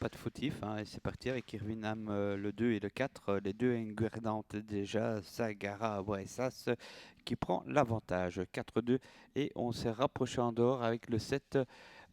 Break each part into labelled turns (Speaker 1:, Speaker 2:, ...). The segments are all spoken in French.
Speaker 1: pas de fautif, hein, et c'est parti avec Irvine Ham, le 2 et le 4. Les deux ingrédientes déjà, Sagara Waisas qui prend l'avantage. 4-2 et on s'est rapproché en dehors avec le 7,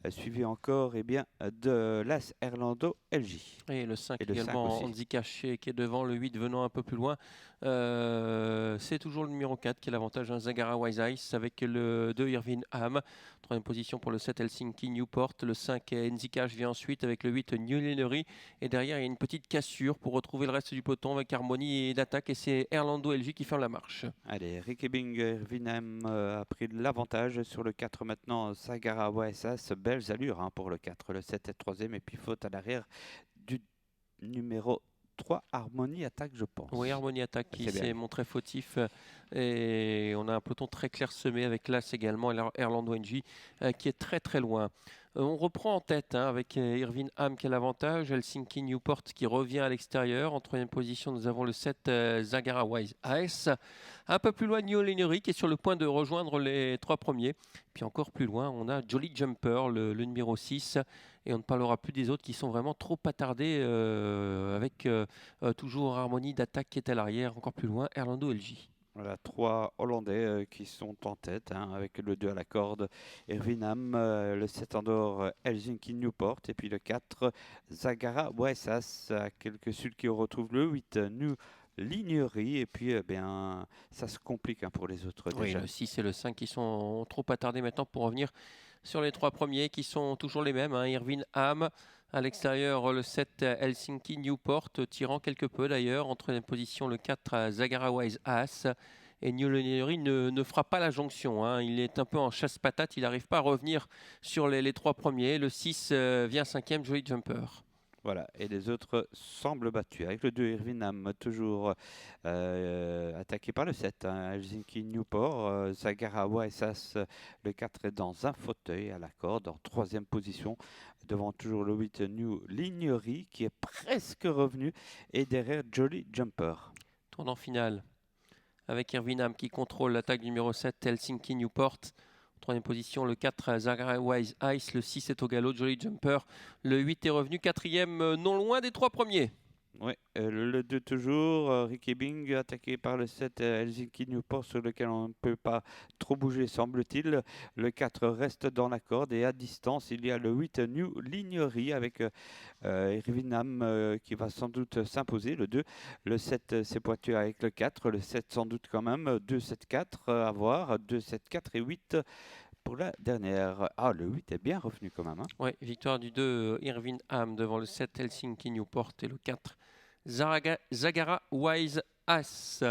Speaker 1: suivi encore bien, de l'As Erlando LJ.
Speaker 2: Et le 5
Speaker 1: Et le 5
Speaker 2: également,
Speaker 1: aussi.
Speaker 2: Andy Caché qui est devant, le 8 venant un peu plus loin. C'est toujours le numéro 4 qui a l'avantage, Zagara Wise Ice, avec le 2 Irvine Ham. Troisième position pour le 7 Helsinki Newport. Le 5 Andy Cash vient ensuite avec le 8 New Lenery. Et derrière, il y a une petite cassure pour retrouver le reste du peloton avec Harmonie et d'attaque. Et c'est Erlando LG qui ferme la marche.
Speaker 1: Allez, Ricky Bing, Irvine Ham a pris l'avantage sur le 4 maintenant. Sagara Waisas, belles allures, hein, pour le 4. Le 7 est troisième et puis faute à l'arrière du numéro 3, Harmonie Attaque, je pense.
Speaker 2: Oui, Harmonie Attaque qui
Speaker 1: C'est bien.
Speaker 2: s'est montré fautif. Et on a un peloton très clairsemé avec l'As également, Erlando NJ qui est très très loin. On reprend en tête, hein, avec Irvine Ham qui a l'avantage, Helsinki Newport qui revient à l'extérieur. En troisième position, nous avons le 7 Zagara Wise AS. Un peu plus loin, New Lenery qui est sur le point de rejoindre les trois premiers. Puis encore plus loin, on a Jolly Jumper, le numéro 6. Et on ne parlera plus des autres qui sont vraiment trop attardés avec toujours Harmonie d'attaque qui est à l'arrière. Encore plus loin, Erlando LJ.
Speaker 1: Voilà, trois Hollandais qui sont en tête, hein, avec le 2 à la corde, Irvine Ham, le 7 en dehors, Helsinki Newport, et puis le 4, Zagara Waisas, quelques sud qui retrouvent le 8, New Lignerie, et puis bien, ça se complique, hein, pour les autres
Speaker 2: Oui,
Speaker 1: déjà.
Speaker 2: le 6 et le 5 qui sont trop attardés maintenant pour revenir sur les trois premiers qui sont toujours les mêmes, hein. Irvine Ham à l'extérieur, le 7 Helsinki Newport tirant quelque peu d'ailleurs. En troisième position, le 4 Zagara Wise As. Et New Lenery ne fera pas la jonction, hein. Il est un peu en chasse-patate, il n'arrive pas à revenir sur les trois premiers. Le 6 vient cinquième, Jolly Jumper.
Speaker 1: Voilà, et les autres semblent battus. Avec le 2, Irvine Ham, toujours attaqué par le 7, hein, Helsinki Newport. Zagara Waisas, le 4 est dans un fauteuil à la corde, en troisième position, devant toujours le 8, New Lignery, qui est presque revenu, et derrière Jolly Jumper.
Speaker 2: Tournant final avec Irvine Ham qui contrôle l'attaque numéro 7, Helsinki Newport. Troisième position, le 4, Zagara Wise Ice. Le 6 est au galop, Jolly Jumper. Le 8 est revenu quatrième, non loin des trois premiers.
Speaker 1: Oui, le 2 toujours, Ricky Bing attaqué par le 7, Helsinki Newport, sur lequel on ne peut pas trop bouger semble-t-il. Le 4 reste dans la corde et à distance il y a le 8, New Lignery, avec Irvine Ham qui va sans doute s'imposer. Le 2, le 7 s'est pointu avec le 4, le 7 sans doute quand même, 2, 7, 4 à voir, 2, 7, 4 et 8 pour la dernière. Ah, le 8 est bien revenu quand même, hein.
Speaker 2: Oui, victoire du 2, Irvine Ham devant le 7, Helsinki Newport et le 4, Zagara Wise As.